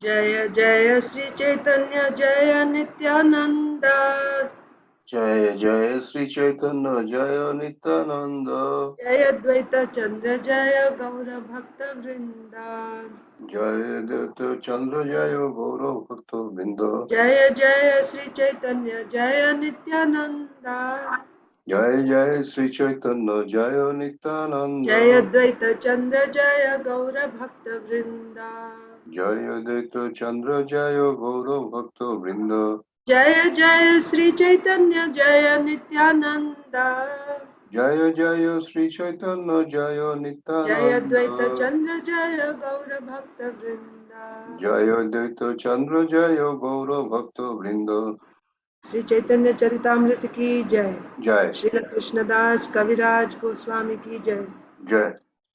जय जय श्री चैतन्य जय नित्यानंद जय जय श्री चैतन्य जय नित्यानंद जय अद्वैत चंद्र जय गौर भक्त वृंदा जय दत्त चंद्र जय गौरव भक्त वृंद जय जय श्री चैतन्य जय नित्यानंद जय जय श्री चैतन्य जय नित्यानंद जय अद्वैत चंद्र जय गौर भक्त वृंदा जय दत्त चंद्र जय गौरव भक्त वृंद जय जय श्री चैतन्य जय नित्यानंद जय जय श्री चैतन्य जय जय नित्यानंद अद्वैत चंद्र जय गौर भक्त वृंदा जय दत्त चंद्र जय गौरव भक्त वृंद श्री चैतन्य चरितामृत की जय। जय श्रील कृष्णदास कविराज गोस्वामी की जय। जय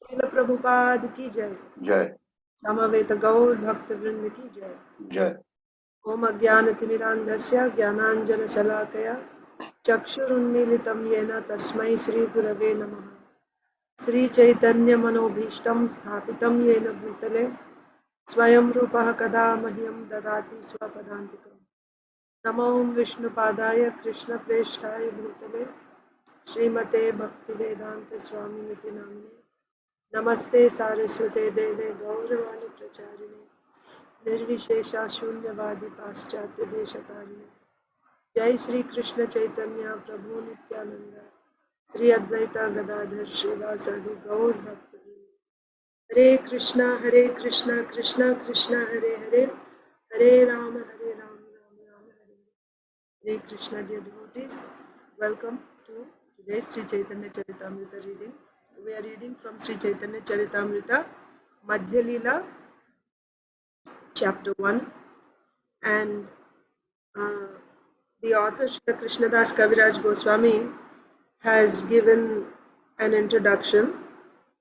श्रील प्रभुपाद की जय। जय समवेत गौर भक्त वृंद की जय। जय ओम अज्ञानतिमिरान्धस्य ज्ञानाञ्जनशलाकया चक्षुरुन्मीलितं येन तस्मै श्रीगुरवे नमः। श्रीचैतन्यमनोभीष्टं स्थापितं येन भूतले स्वयं रूपः कदा मह्यं ददाति स्वपदान्तिकम्। नमो विष्णुपादाय कृष्णप्रेष्ठाय भूतले श्रीमते भक्तिवेदांत स्वामिनिति नामिने नमस्ते सारस्वते देवे गौरवाणी प्रचारिणे निर्विशेषा शून्यवादी पाश्चात्य देशतारिणे जय श्री कृष्ण चैतन्य प्रभु नित्यानंद श्री अद्वैत गदाधर श्रीवासादि गौर भक्त हरे कृष्णा कृष्णा कृष्णा हरे हरे हरे राम राम राम हरे Hare Krishna, dear devotees. Welcome to today's Sri Chaitanya Charitamrita reading. We are reading from Sri Chaitanya Charitamrita, Madhya Leela, chapter 1. And uh, the author, Shri Krishnadas Kaviraj Goswami, has given an introduction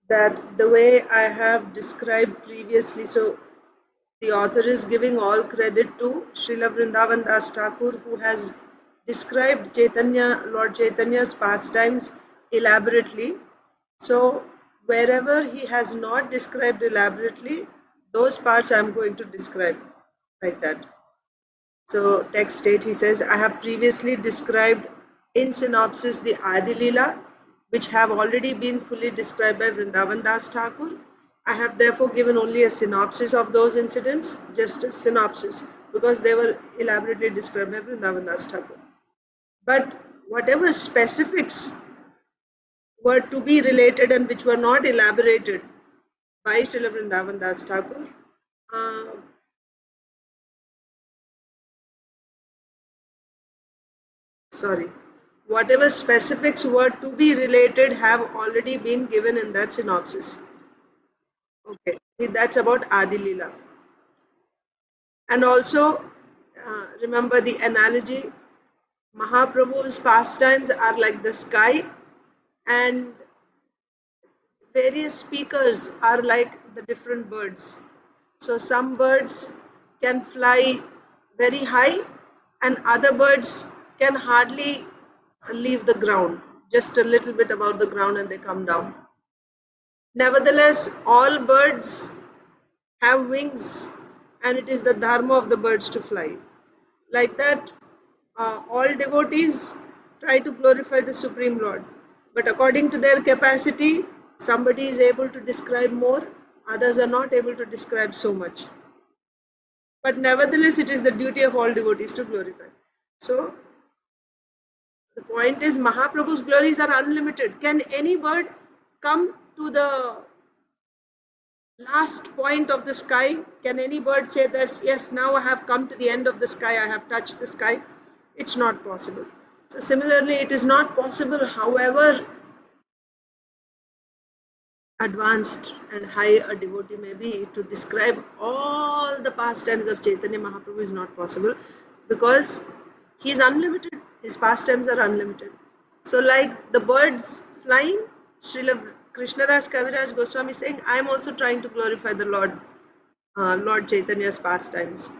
that the way I have described previously. So, the author is giving all credit to Srila Vrindavan Das Thakur, who has described Chaitanya, Lord Chaitanya's pastimes elaborately. So, wherever he has not described elaborately, those parts I am going to describe like that. So, text state, he says, I have previously described in synopsis the Adi Leela, which have already been fully described by Vrindavan Das Thakur. I have therefore given only a synopsis of those incidents, just a synopsis, because they were elaborately described by Vrindavan Das Thakur. But whatever specifics were to be related and which were not elaborated by Srila Vrindavan Das Thakur, whatever specifics were to be related have already been given in that synopsis. Okay, that's about Adi Leela. And also, remember the analogy, Mahaprabhu's pastimes are like the sky and various speakers are like the different birds. So some birds can fly very high and other birds can hardly leave the ground, just a little bit above the ground and they come down. Nevertheless, all birds have wings and it is the dharma of the birds to fly. Like that, all devotees try to glorify the Supreme Lord. But according to their capacity, somebody is able to describe more, others are not able to describe so much. But nevertheless, it is the duty of all devotees to glorify. So, the point is, Mahaprabhu's glories are unlimited. Can any bird come to the last point of the sky? Can any bird say this, yes, now I have come to the end of the sky, I have touched the sky? It's not possible. So similarly, it is not possible, however advanced and high a devotee may be, to describe all the pastimes of Chaitanya Mahaprabhu is not possible because he is unlimited. His pastimes are unlimited. So like the birds flying, Srila Krishnadas Kaviraj Goswami is saying, I am also trying to glorify the Lord, Lord Chaitanya's pastimes.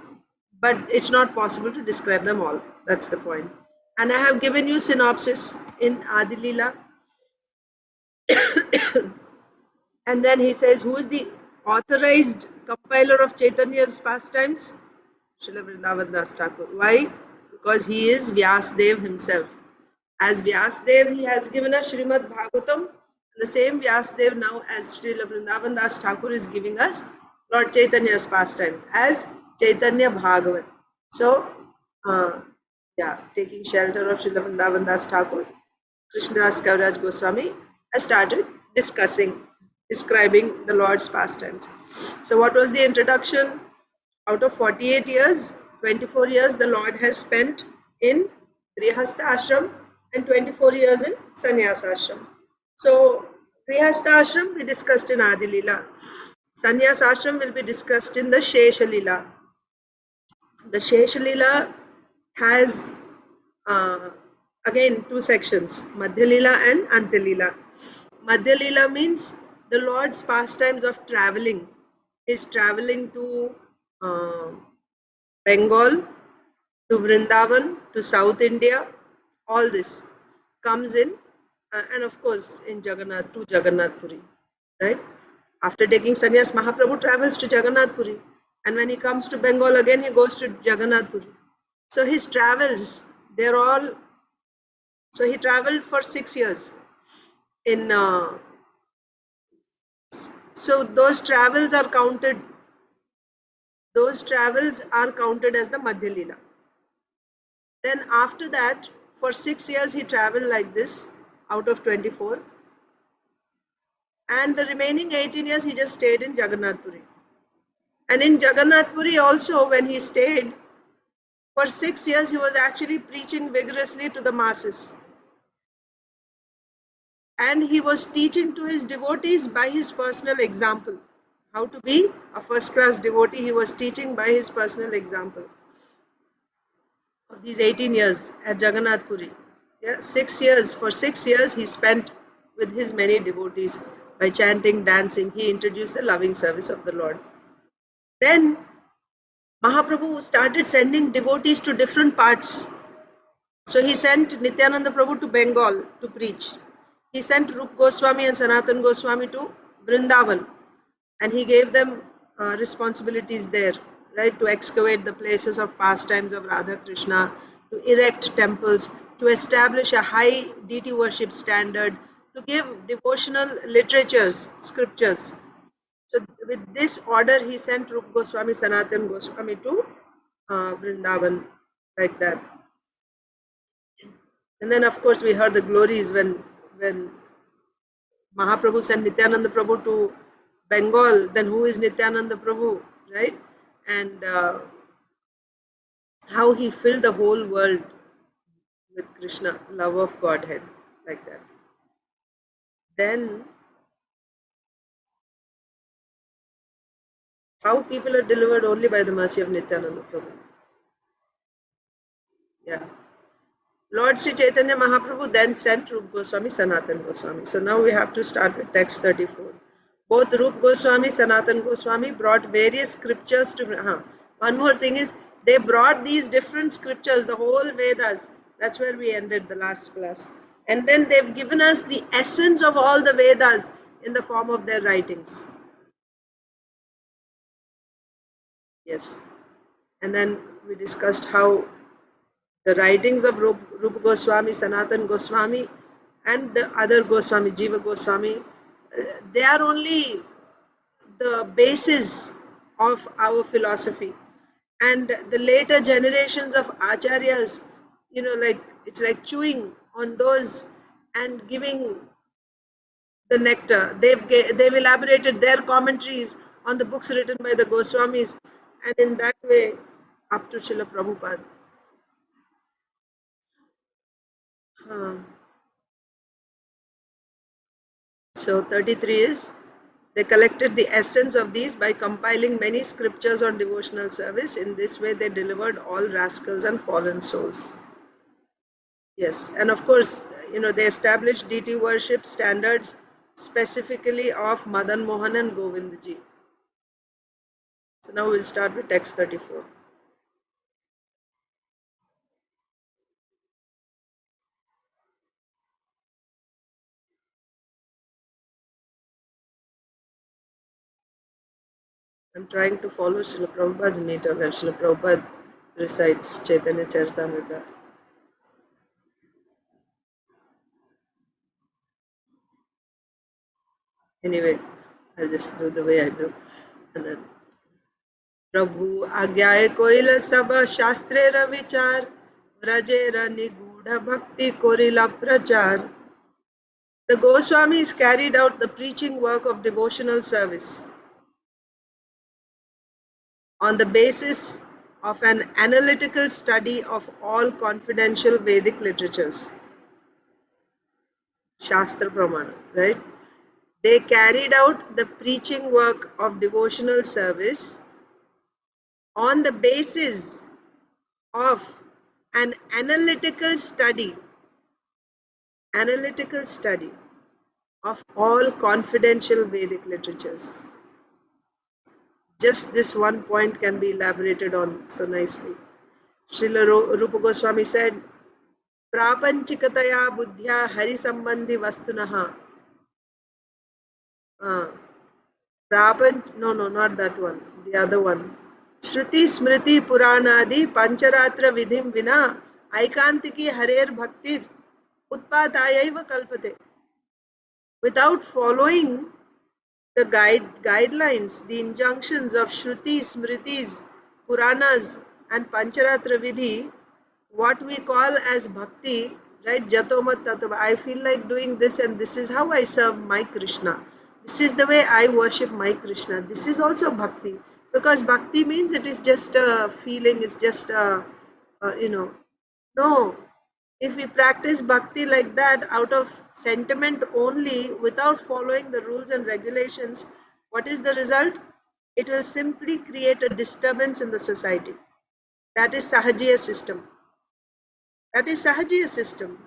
But it's not possible to describe them all. That's the point. And I have given you synopsis in Adi Leela. And then he says, who is the authorized compiler of Chaitanya's pastimes? Srila Vrindavan Das Thakur. Why? Because he is Vyasdev himself. As Vyasdev, he has given us Srimad Bhagavatam. The same Vyasdev now as Srila Vrindavan Das Thakur is giving us Lord Chaitanya's pastimes as Chaitanya Bhagavat. So, taking shelter of Srila Vrindavan Das Thakur, Krishnadas Kaviraj Goswami has started describing the Lord's pastimes. So, what was the introduction? Out of 48 years, 24 years the Lord has spent in Grihastha ashram and 24 years in Sannyasa ashram. So, Grihastha ashram we discussed in Adi Leela. Sannyasa ashram will be discussed in the Shesha Leela. The Shesha Leela has again two sections, Madhya Leela and Antya Leela. Madhya Leela means the Lord's pastimes of traveling. He's traveling to Bengal, to Vrindavan, to South India, all this comes in, and of course in Jagannath Puri, right? After taking sannyas, Mahaprabhu travels to Jagannath Puri, and when he comes to Bengal again, he goes to Jagannath Puri. So his travels, they're all. So he traveled for 6 years in. So those travels are counted. Those travels are counted as the Madhya Leela. Then after that, for 6 years he traveled like this out of 24. And the remaining 18 years he just stayed in Jagannath Puri. And in Jagannath Puri also, when he stayed, for 6 years he was actually preaching vigorously to the masses. And he was teaching to his devotees by his personal example. How to be a first class devotee, he was teaching by his personal example. Of these 18 years at Jagannath Puri. Yeah, 6 years. For 6 years he spent with his many devotees by chanting, dancing. He introduced the loving service of the Lord. Then Mahaprabhu started sending devotees to different parts. So he sent Nityananda Prabhu to Bengal to preach. He sent Rup Goswami and Sanatan Goswami to Vrindavan, and he gave them responsibilities there, right, to excavate the places of pastimes of Radha Krishna, to erect temples, to establish a high deity worship standard, to give devotional literatures, scriptures. So with this order, he sent Rup Goswami, Sanatan Goswami to Vrindavan, like that. And then, of course, we heard the glories when Mahaprabhu sent Nityananda Prabhu to Bengal. Then who is Nityananda Prabhu, right? And how he filled the whole world with Krishna, love of Godhead, like that. Then how people are delivered only by the mercy of Nityananda Prabhu. Yeah. Lord Sri Chaitanya Mahaprabhu then sent Rup Goswami, Sanatan Goswami. So now we have to start with text 34. Both Rup Goswami, Sanatan Goswami brought various scriptures to. One more thing is, they brought these different scriptures, the whole Vedas. That's where we ended the last class. And then they've given us the essence of all the Vedas in the form of their writings. Yes. And then we discussed how the writings of Rupa Goswami, Sanatan Goswami, and the other Goswami, Jiva Goswami, they are only the basis of our philosophy. And the later generations of acharyas, like it's like chewing on those and giving the nectar. They've elaborated their commentaries on the books written by the Goswamis, and in that way, up to Srila Prabhupada. So 33 is, they collected the essence of these by compiling many scriptures on devotional service. In this way, they delivered all rascals and fallen souls. Yes, and of course, they established deity worship standards specifically of Madan Mohan and Govindji. So now we'll start with text 34. I'm trying to follow Srila Prabhupada's meter where Srila Prabhupada recites Chaitanya Charitamrita. Anyway, I'll just do the way I do. And then प्रभु आज्ञाए कोइल सब शास्त्रे र विचार रजेर निगूढ़ भक्ति कोरिला प्रचार. The Goswamis carried out the preaching work of devotional service on the basis of an analytical study of all confidential Vedic literatures. Shastra Pramana, right? They carried out the preaching work of devotional service on the basis of an analytical study of all confidential Vedic literatures. Just this one point can be elaborated on so nicely. Srila Rupa Goswami said, Prapanchikataya buddhya hari sambandhi vastunaha. No, not that one. The other one. Shruti Smriti Puranadi Pancharatra Vidhim Vina Aikantiki Harer Bhaktir Utpatayaiva Kalpate. Without following the guidelines, the injunctions of Shrutis, Smritis, Puranas, and Pancharatra Vidhi, what we call as bhakti, right? Jatomat Tatava. I feel like doing this, and this is how I serve my Krishna. This is the way I worship my Krishna. This is also bhakti, because bhakti means it is just a feeling, it's just a. No, if we practice bhakti like that out of sentiment only without following the rules and regulations, what is the result? It will simply create a disturbance in the society. That is Sahajiya system. That is Sahajiya system.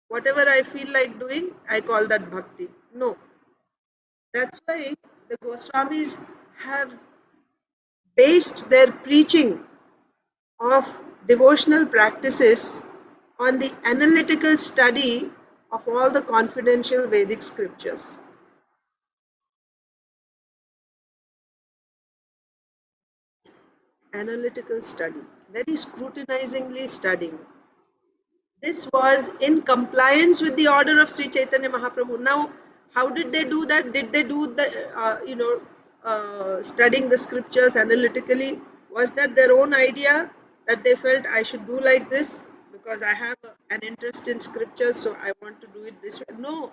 Whatever I feel like doing, I call that bhakti. No. That's why the Goswamis have based their preaching of devotional practices on the analytical study of all the confidential Vedic scriptures. Analytical study, very scrutinizingly studying. This was in compliance with the order of Sri Chaitanya Mahaprabhu. Now, how did they do that? Did they do the, studying the scriptures analytically? Was that their own idea that they felt I should do like this because I have an interest in scriptures, so I want to do it this way? No,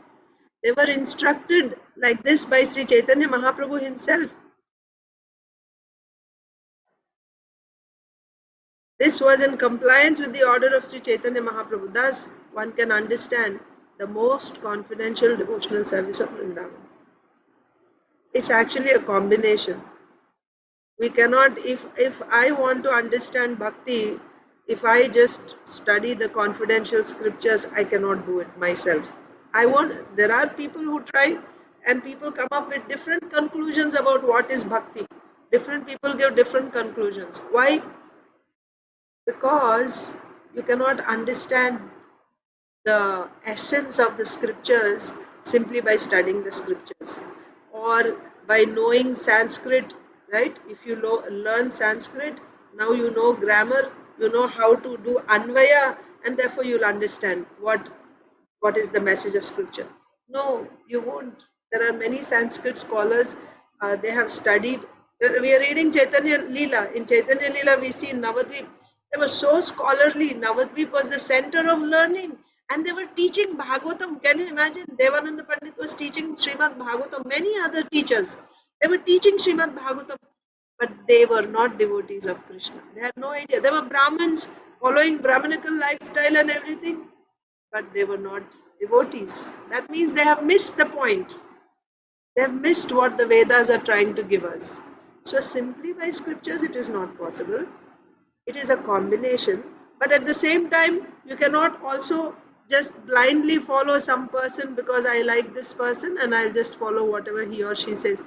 they were instructed like this by Sri Chaitanya Mahaprabhu himself. This was in compliance with the order of Sri Chaitanya Mahaprabhu. Thus, one can understand the most confidential devotional service of Vrindavan. It's actually a combination. We cannot, if I want to understand bhakti, if I just study the confidential scriptures, I cannot do it myself. There are people who try and people come up with different conclusions about what is bhakti. Different people give different conclusions. Why? Because you cannot understand the essence of the scriptures simply by studying the scriptures or by knowing Sanskrit, right? If you learn Sanskrit, now you know grammar, you know how to do Anvaya, and therefore you'll understand what is the message of scripture. No, you won't. There are many Sanskrit scholars, they have studied. We are reading Chaitanya Leela. In Chaitanya Leela, we see Navadvip. They were so scholarly. Navadvip was the center of learning. And they were teaching Bhagavatam. Can you imagine? Devananda Pandit was teaching Srimad Bhagavatam. Many other teachers. They were teaching Srimad Bhagavatam. But they were not devotees of Krishna. They had no idea. They were Brahmins following Brahminical lifestyle and everything, but they were not devotees. That means they have missed the point. They have missed what the Vedas are trying to give us. So simply by scriptures it is not possible. It is a combination. But at the same time, you cannot also just blindly follow some person because I like this person and I'll just follow whatever he or she says.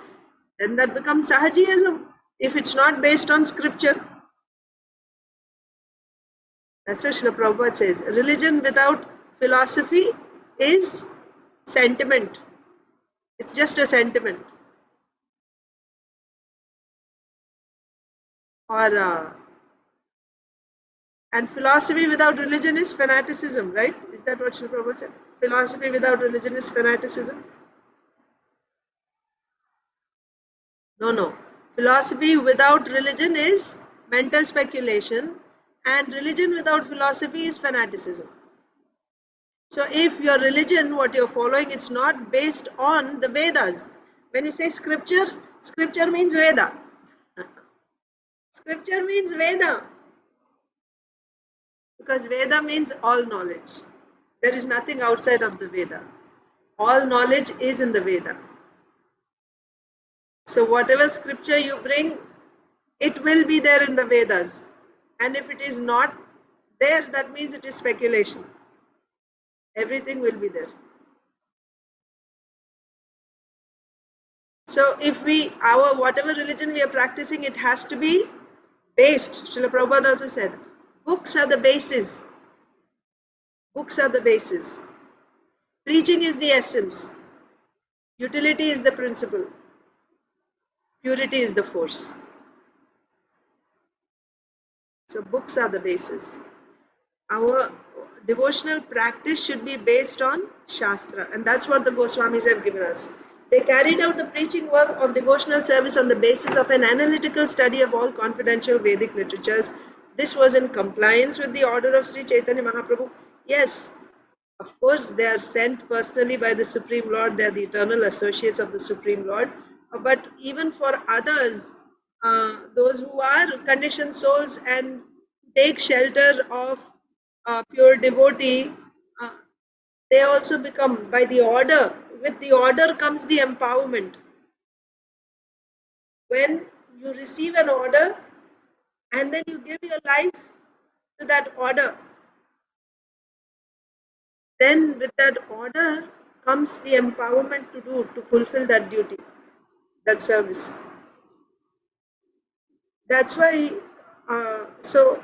Then that becomes Sahajiyism. If it's not based on scripture, that's what Srila Prabhupada says. Religion without philosophy is sentiment. It's just a sentiment. Or and philosophy without religion is fanaticism, right? Is that what Srila Prabhupada said? Philosophy without religion is fanaticism? No, no. Philosophy without religion is mental speculation, and religion without philosophy is fanaticism. So if your religion, what you're following, it's not based on the Vedas. When you say scripture, scripture means Veda. Scripture means Veda. Because Veda means all knowledge. There is nothing outside of the Veda. All knowledge is in the Veda. So whatever scripture you bring, it will be there in the Vedas. And if it is not there, that means it is speculation. Everything will be there. So if our whatever religion we are practicing, it has to be based. Srila Prabhupada also said, books are the basis. Books are the basis. Preaching is the essence. Utility is the principle. Purity is the force. So books are the basis. Our devotional practice should be based on Shastra, and that's what the Goswamis have given us. They carried out the preaching work of devotional service on the basis of an analytical study of all confidential Vedic literatures. This was in compliance with the order of Sri Chaitanya Mahaprabhu. Yes, of course, they are sent personally by the Supreme Lord, they are the eternal associates of the Supreme Lord. But even for others, those who are conditioned souls and take shelter of pure devotee, uh, they also become by the order. With the order comes the empowerment. When you receive an order and then you give your life to that order, then with that order comes the empowerment to fulfill that duty, that service. That's why, so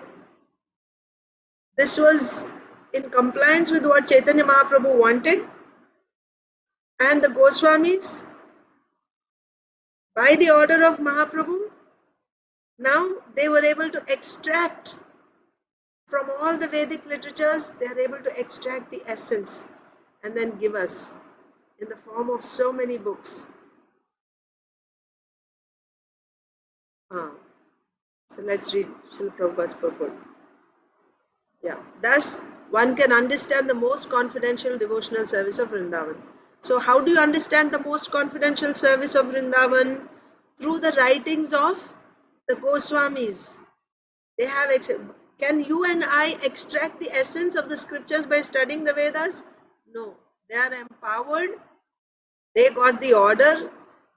this was in compliance with what Chaitanya Mahaprabhu wanted, and the Goswamis, by the order of Mahaprabhu, now they were able to extract from all the Vedic literatures, they are able to extract the essence and then give us in the form of so many books. So let's read Srila Prabhupada's purport. Yeah. Thus, one can understand the most confidential devotional service of Vrindavan. So, how do you understand the most confidential service of Vrindavan? Through the writings of the Goswamis. They have. Can you and I extract the essence of the scriptures by studying the Vedas? No. They are empowered. They got the order.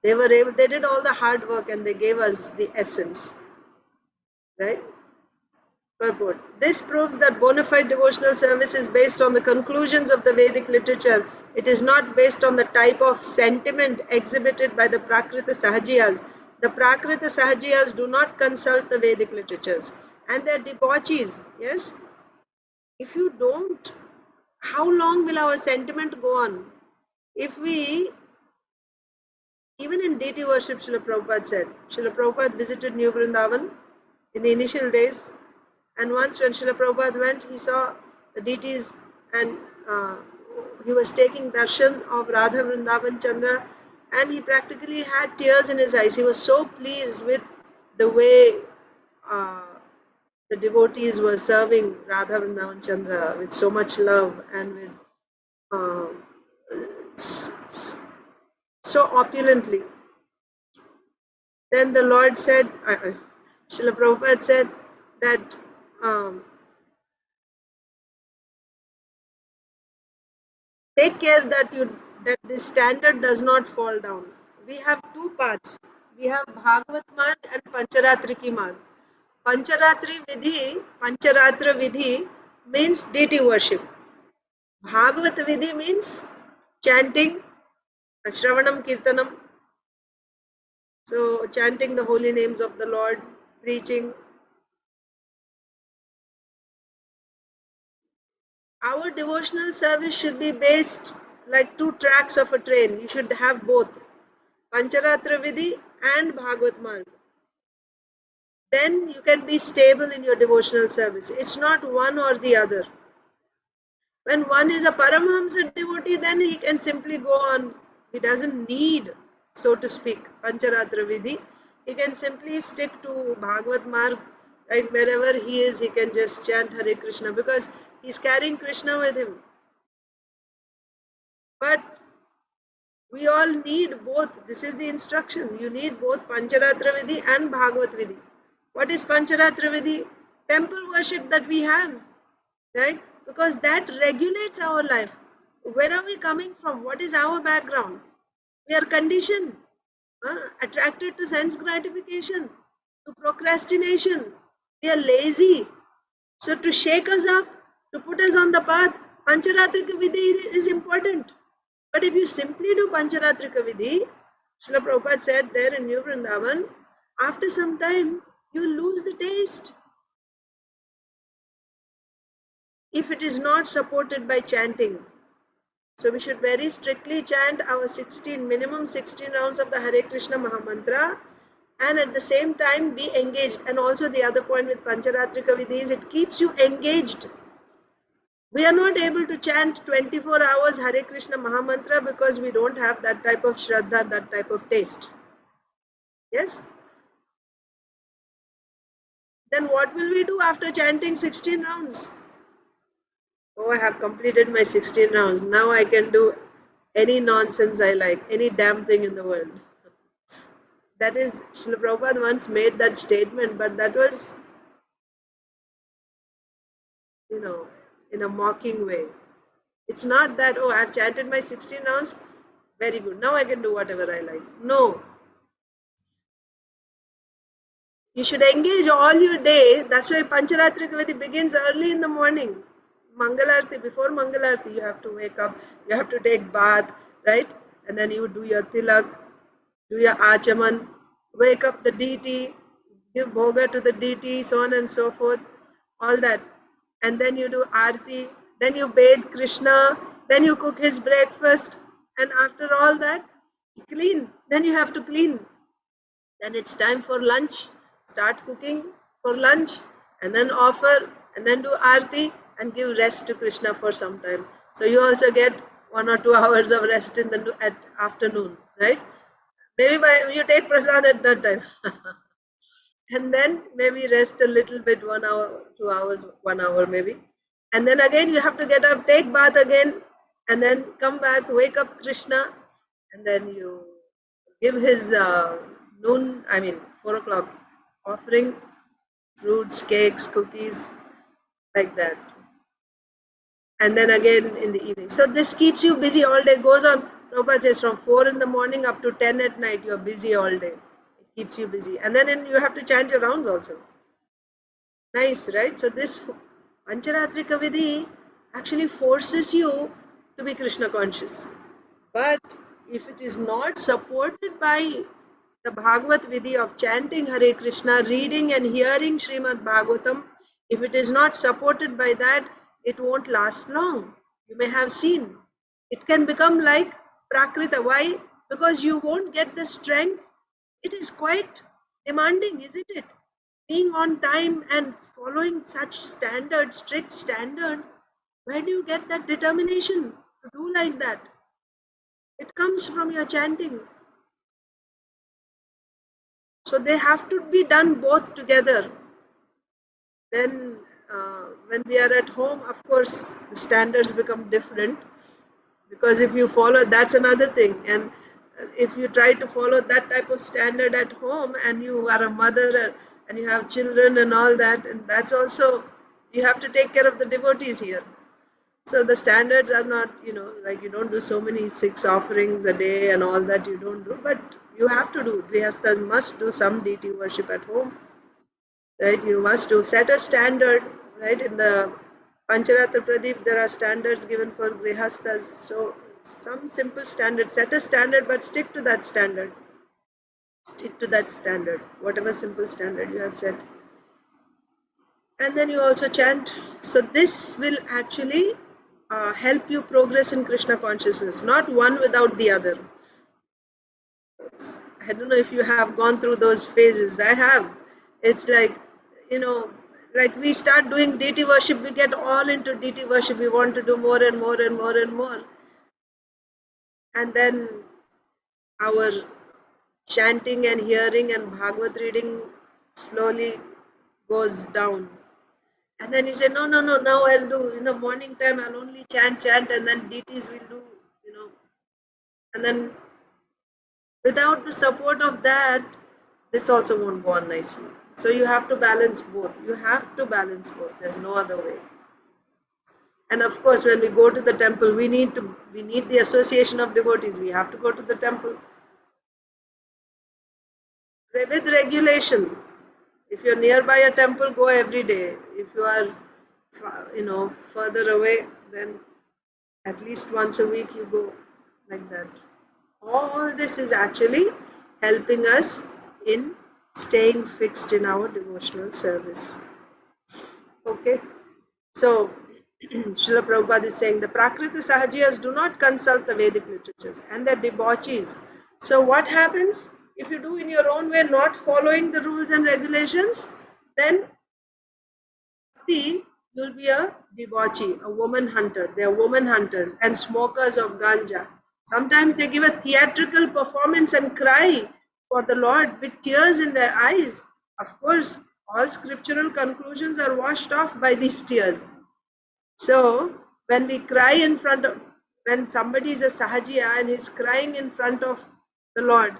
They were able. They did all the hard work, and they gave us the essence. Right? Purport. This proves that bona fide devotional service is based on the conclusions of the Vedic literature. It is not based on the type of sentiment exhibited by the Prakrita Sahajiyas. The Prakrita Sahajiyas do not consult the Vedic literatures. And they're debauchees. Yes? If you don't, how long will our sentiment go on? If we, even in deity worship, Srila Prabhupada said, Srila Prabhupada visited New Vrindavan in the initial days. And once when Srila Prabhupada went, he saw the deities and he was taking darshan of Radha Vrindavan Chandra, and he practically had tears in his eyes. He was so pleased with the way the devotees were serving Radha Vrindavan Chandra with so much love and with uh, so opulently. Then the Lord said, Srila Prabhupada said that take care that this standard does not fall down. We have two paths. We have Bhagavat Marg and Pancharatri ki Marg. Pancharatra Vidhi means deity worship. Bhagavat Vidhi means chanting, Shravanam Kirtanam. So chanting the holy names of the Lord, preaching. Our devotional service should be based like two tracks of a train. You should have both. Pancharatra Vidhi and Bhagavat Marg. then you can be stable in your devotional service. It's not one or the other. When one is a Paramahamsa devotee, then he can simply go on. He doesn't need, so to speak, Pancharatra Vidhi. He can simply stick to Bhagavad Marg, right? Wherever he is, he can just chant Hare Krishna because he's carrying Krishna with him. But we all need both. This is the instruction. You need both Pancharatra Vidhi and Bhagavat Vidhi. What is Pancharatra Vidhi? Temple worship that we have, right? Because that regulates our life. Where are we coming from? What is our background? We are conditioned, attracted to sense gratification, to procrastination. We are lazy. So to shake us up, to put us on the path, Pancharatrika Vidhi is important. But if you simply do Pancharatrika Vidhi, Srila Prabhupada said there in New Vrindavan, after some time, you lose the taste. If it is not supported by chanting. So we should very strictly chant our minimum 16 rounds of the Hare Krishna Mahamantra, and at the same time be engaged. And also the other point with Pancharatrika Vidhi is it keeps you engaged. We are not able to chant 24 hours Hare Krishna Mahamantra because we don't have that type of Shraddha, that type of taste. Yes? Then what will we do after chanting 16 rounds? Oh, I have completed my 16 rounds. Now I can do any nonsense I like, any damn thing in the world. That is, Srila Prabhupada once made that statement, but that was, in a mocking way. It's not that, oh, I've chanted my 16 rounds, very good, now I can do whatever I like. No. You should engage all your day. That's why Pancharatrika Vidhi begins early in the morning. Mangalarti, before Mangalarti, you have to wake up, you have to take bath, right? And then you do your tilak, do your achaman, wake up the deity, give bhoga to the deity, so on and so forth, all that. And then you do arti, then you bathe Krishna, then you cook his breakfast, and after all that, clean. Then you have to clean. Then it's time for lunch. Start cooking for lunch, and then offer, and then do arti, and give rest to Krishna for some time. So you also get 1 or 2 hours of rest in the at afternoon, right? Maybe you take prasad at that time. And then maybe rest a little bit, 1 hour, 2 hours, 1 hour maybe. And then again you have to get up, take bath again, and then come back, wake up Krishna, and then you give his 4 o'clock offering, fruits, cakes, cookies, like that. And then again in the evening. So this keeps you busy all day, goes on. Prabhupada says from 4 in the morning up to 10 at night, you're busy all day. It keeps you busy. And then you have to chant your rounds also. Nice, right? So this Pancharatrika Vidhi actually forces you to be Krishna conscious. But if it is not supported by the Bhagavat Vidhi of chanting Hare Krishna, reading and hearing Srimad Bhagavatam, if it is not supported by that, it won't last long. You may have seen. It can become like Prakrita. Why? Because you won't get the strength. It is quite demanding, isn't it? Being on time and following such standard, strict standard, where do you get that determination to do like that? It comes from your chanting. So they have to be done both together. Then when we are at home, of course, the standards become different, because if you follow, that's another thing. And if you try to follow that type of standard at home and you are a mother and you have children and all that, and that's also, you have to take care of the devotees here. So the standards are not, like you don't do so many 6 offerings a day and all that, you don't do, but you have to do. Grihasthas must do some deity worship at home, right? You must do, set a standard, right? In the Pancharatra Pradeep, there are standards given for Grihasthas. So some simple standard, set a standard, but stick to that standard. Stick to that standard, whatever simple standard you have set. And then you also chant. So this will actually help you progress in Krishna consciousness, not one without the other. I don't know if you have gone through those phases. I have. It's like, you know, like we start doing deity worship, we get all into deity worship. We want to do more and more and more and more. And then our chanting and hearing and Bhagavad reading slowly goes down. And then you say, no, no, no, now I'll do, in the morning time, I'll only chant, and then deities will do, and then without the support of that, this also won't go on nicely. So you have to balance both. You have to balance both. There's no other way. And of course, when we go to the temple, we need the association of devotees. We have to go to the temple with regulation. If you're nearby a temple, go every day. If you are, further away, then at least once a week you go, like that. All this is actually helping us in staying fixed in our devotional service. Okay, so Srila Prabhupada is saying the Prakriti Sahajiyas do not consult the Vedic literatures and they're debauchees. So what happens if you do in your own way, not following the rules and regulations? Then you'll be a debauchee, a woman hunter. They are woman hunters and smokers of ganja. Sometimes they give a theatrical performance and cry for the Lord with tears in their eyes. Of course, all scriptural conclusions are washed off by these tears. So, when we cry in front of, when somebody is a sahajiya and is crying in front of the Lord,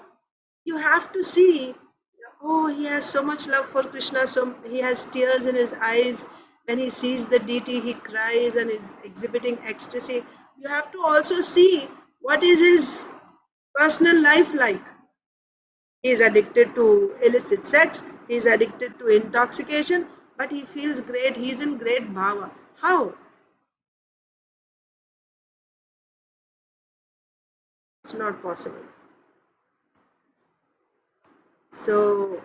you have to see, oh, he has so much love for Krishna, so he has tears in his eyes. When he sees the deity, he cries and is exhibiting ecstasy. You have to also see what is his personal life like. He is addicted to illicit sex, he is addicted to intoxication, but he feels great, he is in great bhava. How? It's not possible. So,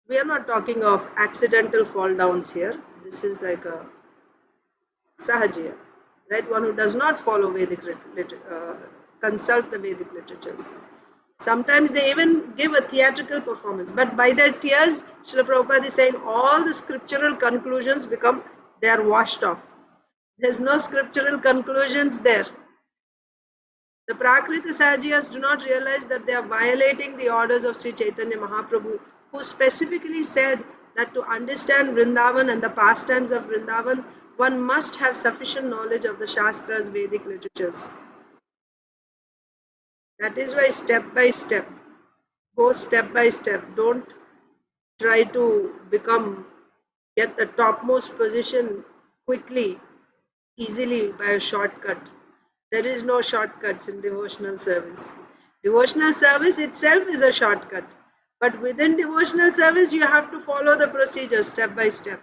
we are not talking of accidental fall downs here. This is like a sahajiya, right? One who does not follow Vedic consult the Vedic literatures. Sometimes they even give a theatrical performance, but by their tears, Srila Prabhupada is saying all the scriptural conclusions become, they are washed off. There's no scriptural conclusions there. The Prakriti Sahajiyas do not realize that they are violating the orders of Sri Chaitanya Mahaprabhu, who specifically said that to understand Vrindavan and the pastimes of Vrindavan, one must have sufficient knowledge of the Shastras, Vedic literatures. That is why step by step, go step by step. Don't try to get the topmost position quickly, easily by a shortcut. There is no shortcuts in devotional service. Devotional service itself is a shortcut. But within devotional service, you have to follow the procedure step by step.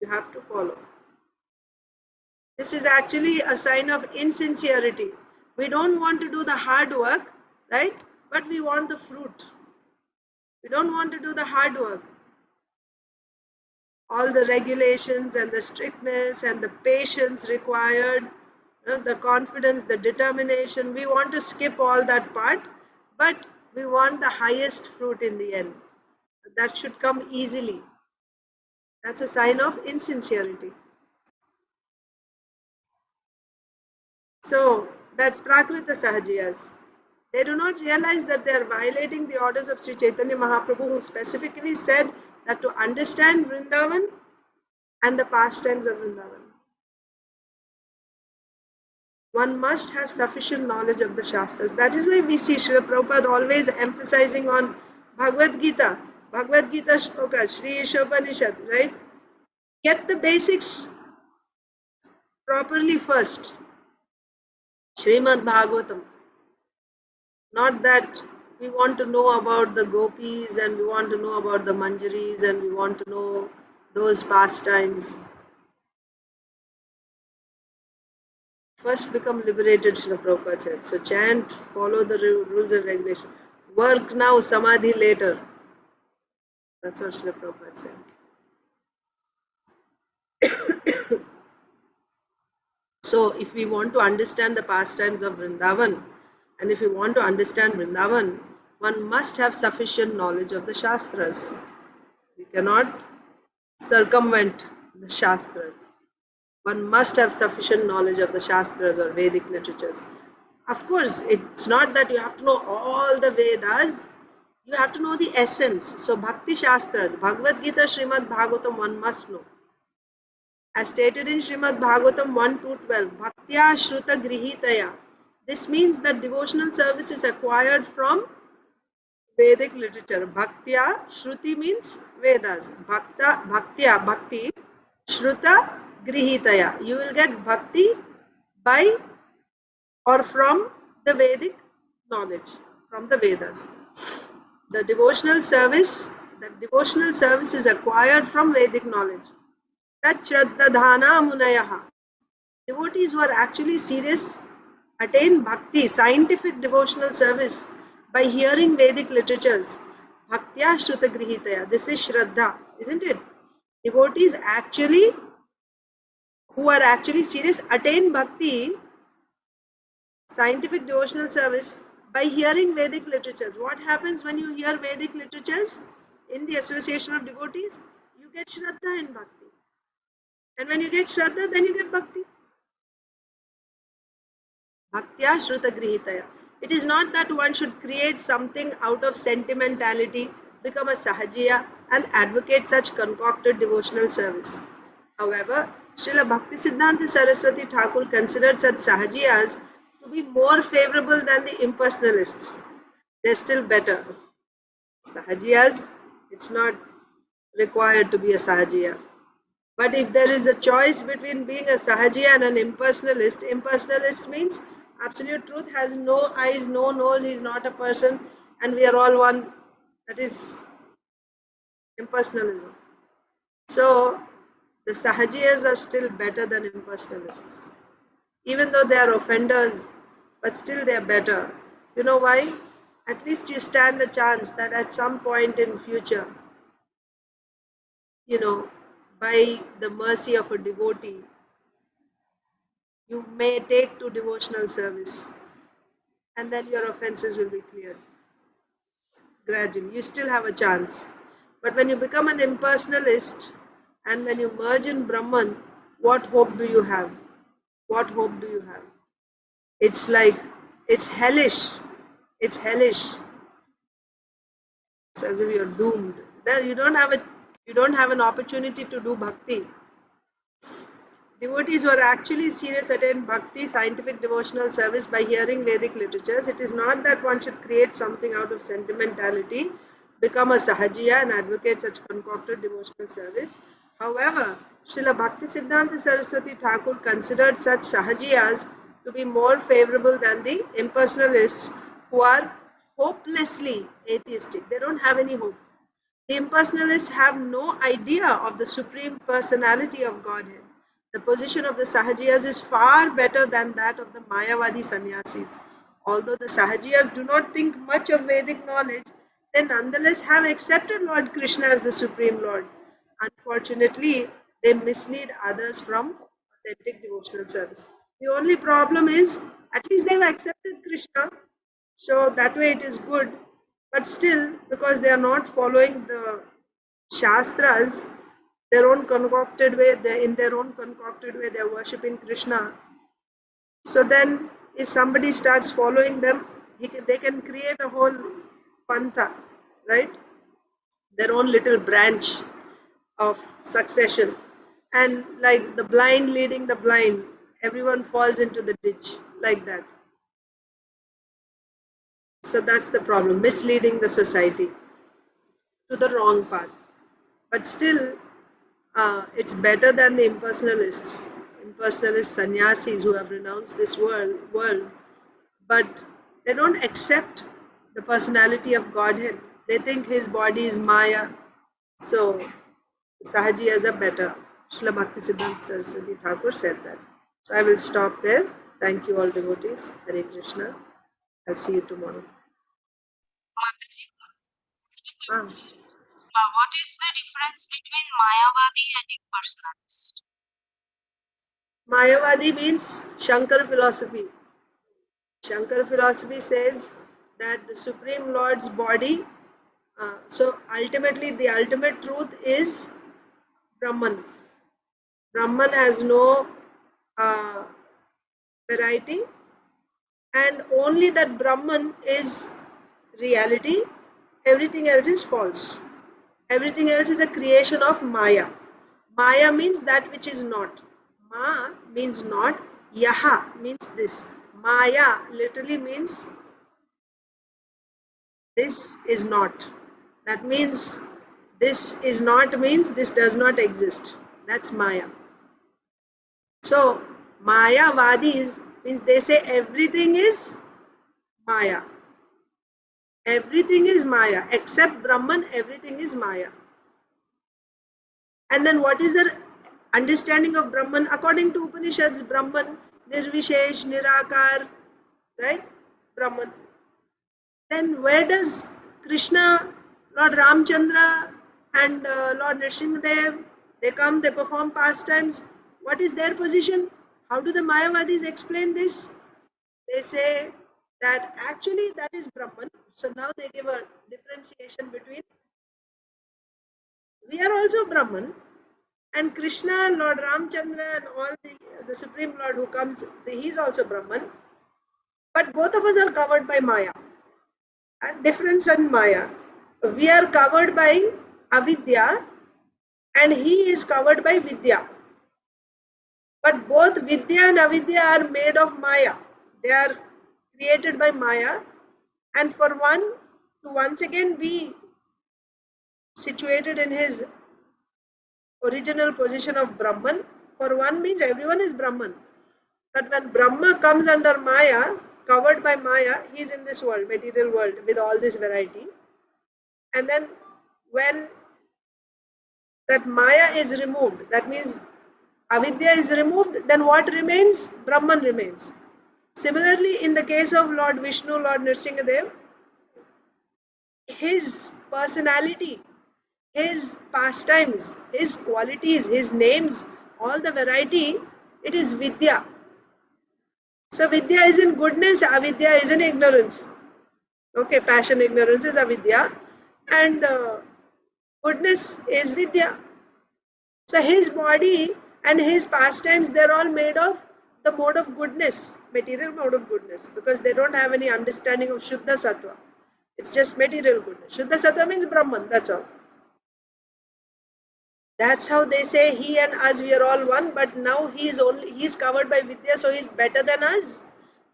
You have to follow. This is actually a sign of insincerity. We don't want to do the hard work, right? But we want the fruit. We don't want to do the hard work. All the regulations and the strictness and the patience required, the confidence, the determination, we want to skip all that part, but we want the highest fruit in the end. That should come easily. That's a sign of insincerity. So that's Prakrita Sahajiyas. They do not realize that they are violating the orders of Sri Chaitanya Mahaprabhu, who specifically said that to understand Vrindavan and the pastimes of Vrindavan, one must have sufficient knowledge of the Shastras. That is why we see Srila Prabhupada always emphasizing on Bhagavad Gita, Shloka, Shri Ishopanishad, right? Get the basics properly first. Srimad Bhagavatam. Not that we want to know about the gopis and we want to know about the manjaris and we want to know those pastimes. First become liberated, Srila Prabhupada said. So chant, follow the rules and regulations. Work now, samadhi later. That's what Srila Prabhupada said. So if we want to understand the pastimes of Vrindavan, and if we want to understand Vrindavan, one must have sufficient knowledge of the Shastras. We cannot circumvent the Shastras. One must have sufficient knowledge of the Shastras or Vedic literatures. Of course, it's not that you have to know all the Vedas, you have to know the essence. So, Bhakti Shastras, Bhagavad Gita, Srimad Bhagavatam, one must know. As stated in Srimad Bhagavatam 1 to 12, Bhaktya Shruta Grihitaya. This means that devotional service is acquired from Vedic literature. Bhaktya, Shruti means Vedas. Bhakti, Shruta Grihitaya. You will get Bhakti by or from the Vedic knowledge, from the Vedas. The devotional service is acquired from Vedic knowledge. Tat Shraddhadhana Munayaha. Devotees who are actually serious attain bhakti, scientific devotional service, by hearing Vedic literatures. Bhaktya Shruta Grihitaya. This is Shraddha, isn't it? Devotees who are actually serious attain bhakti, scientific devotional service, by hearing Vedic literatures. What happens when you hear Vedic literatures in the association of devotees? You get Shraddha in bhakti. And when you get Shraddha, then you get bhakti. Bhaktya Shruta Grihitaya. It is not that one should create something out of sentimentality, become a sahajiya, and advocate such concocted devotional service. However, Srila Bhaktisiddhanta Saraswati Thakur considered such sahajiyas to be more favorable than the impersonalists. They're still better. Sahajiyas, it's not required to be a sahajiya. But if there is a choice between being a sahajiya and an impersonalist means absolute truth has no eyes, no nose, he is not a person, and we are all one. That is impersonalism. So the sahajiyas are still better than impersonalists. Even though they are offenders, but still they are better. You know why? At least you stand a chance that at some point in future, you know, by the mercy of a devotee, you may take to devotional service, and then your offenses will be cleared gradually. You still have a chance. But when you become an impersonalist and when you merge in Brahman, what hope do you have? What hope do you have? It's like, it's hellish. It's hellish. It's as if you're doomed. Then you don't have an opportunity to do bhakti. Devotees who are actually serious attain bhakti, scientific devotional service, by hearing Vedic literatures. It is not that one should create something out of sentimentality, become a sahajiya and advocate such concocted devotional service. However, Srila Bhakti Siddhanta Saraswati Thakur considered such sahajiyas to be more favorable than the impersonalists who are hopelessly atheistic. They don't have any hope. The impersonalists have no idea of the supreme personality of Godhead. The position of the Sahajiyas is far better than that of the Mayavadi sannyasis. Although the Sahajiyas do not think much of Vedic knowledge, they nonetheless have accepted Lord Krishna as the Supreme Lord. Unfortunately, they mislead others from authentic devotional service. The only problem is, at least they've accepted Krishna, so that way it is good. But still, because they are not following the Shastras, their own concocted way, in their own concocted way, they are worshipping Krishna. So then, if somebody starts following them, they can create a whole pantha, right? Their own little branch of succession. And like the blind leading the blind, everyone falls into the ditch like that. So that's the problem, misleading the society to the wrong path. But still, it's better than the impersonalist sannyasis who have renounced this world, but they don't accept the personality of Godhead. They think his body is Maya. So, Sahajiyas are better. Srila Bhakti Siddhanta Saraswati Thakur said that. So, I will stop there. Thank you all devotees. Hare Krishna. I'll see you tomorrow. Mataji, Ah. what is the difference between Mayavadi and impersonalist? Mayavadi means Shankar philosophy. Shankar philosophy says that the Supreme Lord's body, so ultimately the ultimate truth is Brahman. Brahman has no uh, variety, and only that Brahman is reality. Everything else is false. Everything else is a creation of Maya. Maya means that which is not. Ma means not. Yaha means this. Maya literally means this is not. That means this is not means this does not exist. That's Maya. So Mayavadis means they say everything is Maya. Everything is Maya. Except Brahman, everything is Maya. And then what is the understanding of Brahman? According to Upanishads, Brahman, Nirvishesh, Nirakar, right? Brahman. Then where does Krishna, Lord Ramchandra and Lord Nrsimhadev, they come, they perform pastimes. What is their position? How do the Mayavadis explain this? They say that actually that is Brahman. So now they give a differentiation between we are also Brahman, and Krishna, Lord Ramchandra, and all the Supreme Lord who comes, he's also Brahman. But both of us are covered by Maya. And difference in Maya. We are covered by Avidya, and he is covered by Vidya. But both Vidya and Avidya are made of Maya. They are created by Maya. And for one to once again be situated in his original position of Brahman, for one means everyone is Brahman. But when Brahma comes under Maya, covered by Maya, he is in this world, material world, with all this variety. And then when that Maya is removed, that means Avidya is removed, then what remains? Brahman remains. Similarly, in the case of Lord Vishnu, Lord Nrsimhadev, his personality, his pastimes, his qualities, his names, all the variety, it is Vidya. So Vidya is in goodness, Avidya is in ignorance. Okay, passion, ignorance is Avidya, and goodness is Vidya. So his body and his pastimes, they're all made of the mode of goodness, material mode of goodness, because they don't have any understanding of Shuddha Sattva. It's just material goodness. Shuddha Sattva means Brahman, that's all. That's how they say he and us, we are all one, but now he's covered by Vidya, so he's better than us.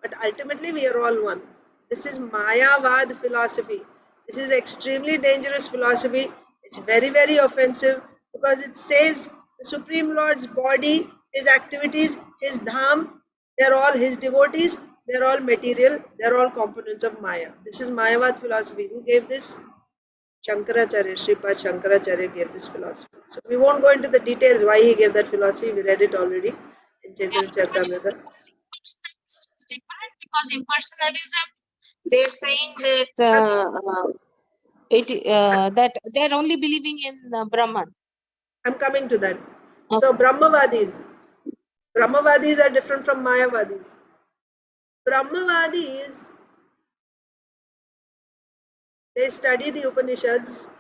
But ultimately we are all one. This is Mayavad philosophy. This is extremely dangerous philosophy. It's very, very offensive because it says the Supreme Lord's body, his activities, his dham, they're all his devotees, they're all material, they're all components of Maya. This is Mayavad philosophy. Who gave this? Shankaracharya, Sripad Shankaracharya gave this philosophy. So we won't go into the details why he gave that philosophy. We read it already in Yeah, Chaitanya but Charitamrita. it's different because impersonalism, they're saying that that they're only believing in Brahman. I'm coming to that. Okay. So Brahmavadis. Brahmavadis are different from Mayavadis. Brahmavadis, they study the Upanishads.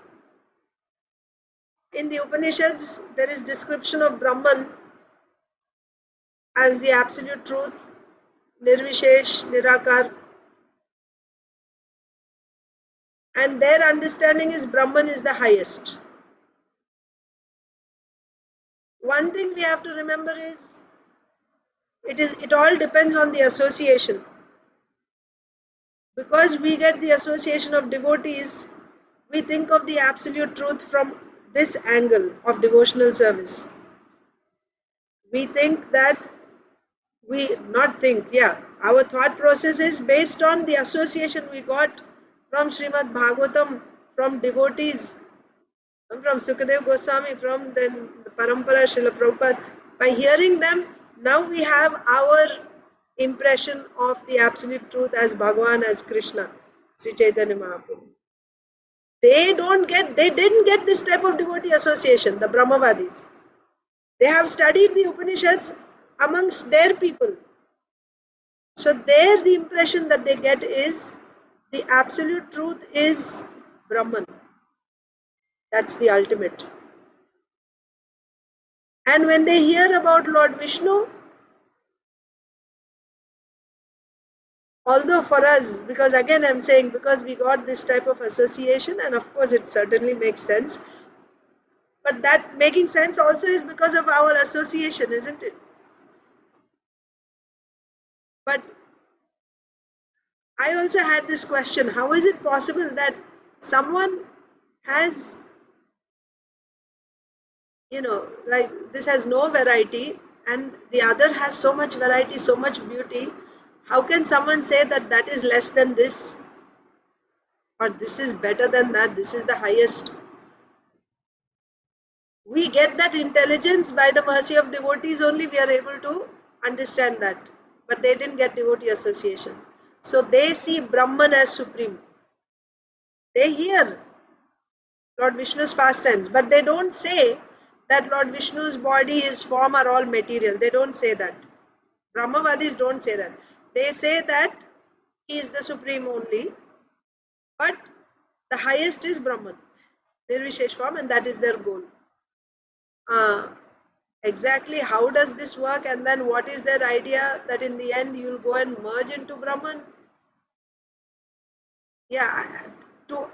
In the Upanishads, there is description of Brahman as the absolute truth, Nirvishesh, Nirakar, and their understanding is Brahman is the highest. One thing we have to remember is it all depends on the association. Because we get the association of devotees, we think of the absolute truth from this angle of devotional service. We think that our thought process is based on the association we got from Srimad Bhagavatam, from devotees, from Sukadev Goswami, from then the Parampara Srila Prabhupada. By hearing them, now we have our impression of the absolute truth as Bhagavan, as Krishna, Sri Chaitanya Mahaprabhu. They didn't get this type of devotee association, the Brahmavadis. They have studied the Upanishads amongst their people. So there the impression that they get is The absolute truth is Brahman. That's the ultimate. And when they hear about Lord Vishnu, although for us, because again I'm saying, because we got this type of association, and of course it certainly makes sense, but that making sense also is because of our association, isn't it? But I also had this question, how is it possible that someone has, like this has no variety and the other has so much variety, so much beauty? How can someone say that that is less than this, or this is better than that, this is the highest? We get that intelligence by the mercy of devotees only, we are able to understand that. But they didn't get devotee association. So they see Brahman as supreme. They hear Lord Vishnu's pastimes, but they don't say that Lord Vishnu's body, his form are all material. They don't say that. Brahmavadis don't say that. They say that he is the supreme only, but the highest is Brahman, Nirvishesh form, and that is their goal. Exactly how does this work, and then what is their idea that in the end you'll go and merge into Brahman? Yeah, to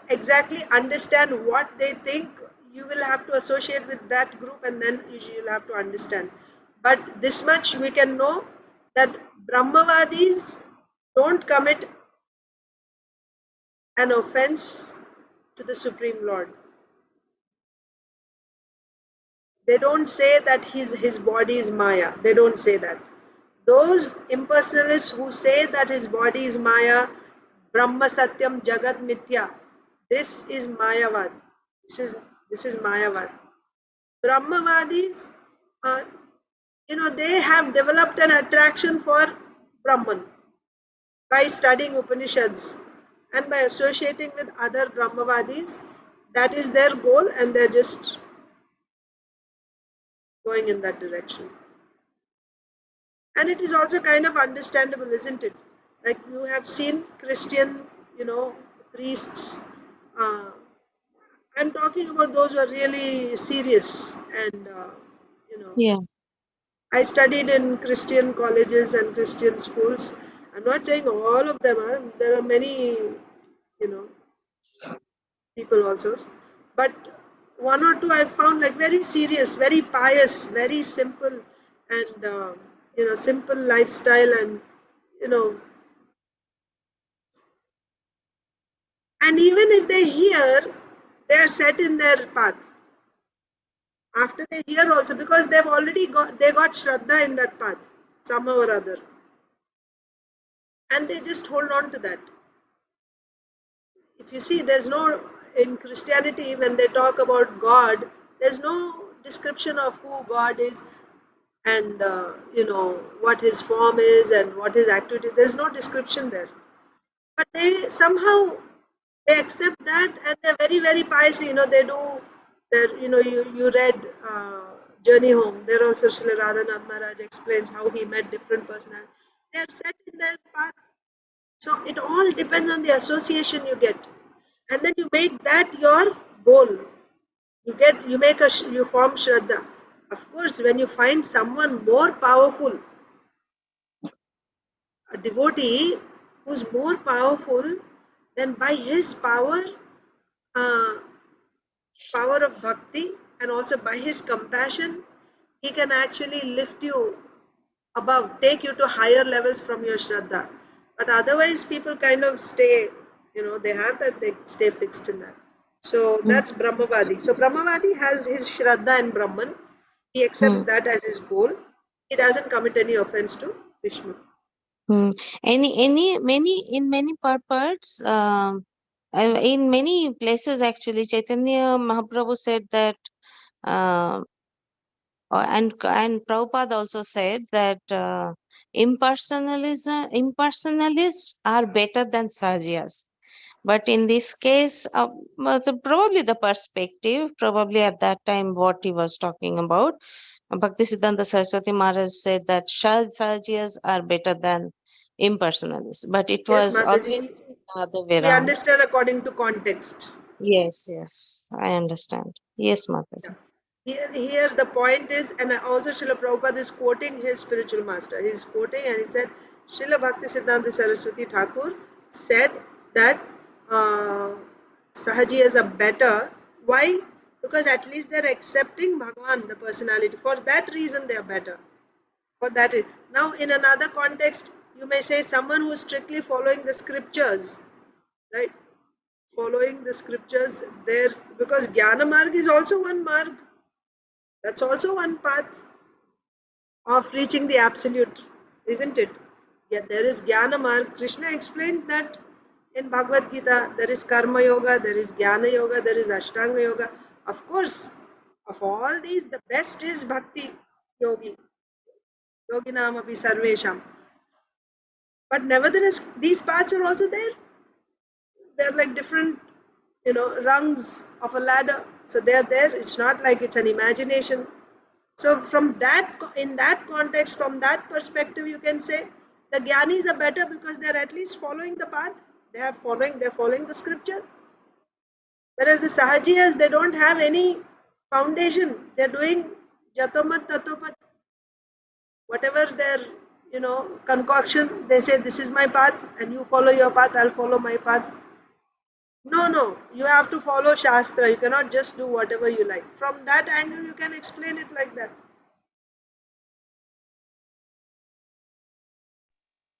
exactly understand what they think, you will have to associate with that group, and then you'll have to understand. But this much we can know, that Brahmavadis don't commit an offense to the Supreme Lord. They don't say that his body is Maya. They don't say that. Those impersonalists who say that his body is Maya, Brahma Satyam Jagat Mithya, this is Mayavad. This is Mayavad. Brahmavadis, uh, they have developed an attraction for Brahman by studying Upanishads and by associating with other Brahmavadis. That is their goal, and they're just going in that direction. And it is also kind of understandable, isn't it? Like you have seen Christian, priests. Uh, I'm talking about those who are really serious, and Yeah. I studied in Christian colleges and Christian schools. I'm not saying all of them are. There are many, know, people also, but one or two I found like very serious, very pious, very simple, and simple lifestyle, and you know and even if they hear, they are set in their path after they hear also, because they got Shraddha in that path somehow or other, and they just hold on to that. If you see, there's no, in Christianity when they talk about God, there's no description of who God is, and what his form is and what his activity. There's no description there, but they somehow they accept that, and they're very very piously, they do their, you read Journey Home. There also Srila Radhanath Maharaj explains how he met different personalities. They are set in their path. So it all depends on the association you get, and then you make that your goal. You form Shraddha. Of course, when you find someone more powerful, a devotee who's more powerful, then by his uh, power of bhakti, and also by his compassion, he can actually lift you above, take you to higher levels from your Shraddha. But otherwise, people kind of stay, they have that, they stay fixed in that. So Mm. that's Brahmavadi. So Brahmavadi has his Shraddha in Brahman. He accepts Mm. that as his goal. He doesn't commit any offense to Vishnu. Mm. In many parts, in many places actually, Chaitanya Mahaprabhu said that, and Prabhupada also said that impersonalists are better than Sahajas. But in this case, probably the perspective, probably at that time what he was talking about, Bhaktisiddhanta Saraswati Maharaj said that Sahajas are better than impersonalists. But it Yes, was always Mataji. the other way We around. understand according to context. Yes, yes, I understand. Yes, Mataji. Here the point is, and also Srila Prabhupada is quoting his spiritual master. He is quoting and he said, Srila Bhakti Siddhanta Saraswati Thakur said that Sahajiyas are better. Why? Because at least they're accepting Bhagavan, the personality. For that reason, they are better. For that reason. Now, in another context, you may say someone who is strictly following the scriptures, right? Following the scriptures there, because Jnana Marg is also one marg. That's also one path of reaching the absolute, isn't it? Yeah, there is Jnana Marg. Krishna explains that in Bhagavad Gita. There is Karma Yoga, there is Jnana Yoga, there is Ashtanga Yoga. Of course, of all these, the best is Bhakti Yogi. Yoginam api sarvesham. But nevertheless, these paths are also there. They're like different, rungs of a ladder. So they're there. It's not like it's an imagination. So from that, in that context, from that perspective, you can say the Gyanis are better because they're at least following the path. They're following the scripture. Whereas the Sahajiyas, they don't have any foundation. They're doing Jatomat Tatopat. Whatever their, concoction, they say this is my path and you follow your path, I'll follow my path. No, you have to follow Shastra. You cannot just do whatever you like. From that angle, you can explain it like that.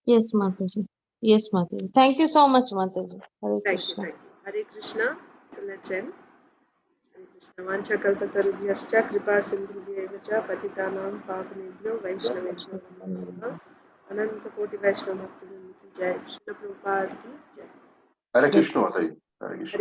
Yes, Mataji. Yes, Mataji. Thank you so much, Mataji. Hare Thank you, Krishna. thank you. Hare Krishna. So let's end. Hare Krishna. Vancha kalpatarubhyascha kripa sindhubhyeva cha patitanam pavanebhyo vaishnavebhyo namo namaha. Ananta koti vaishnava bhaktivinoda ki jai. Srila Prabhupada ki jai. Hare Krishna, Mataji. Hare Krishna.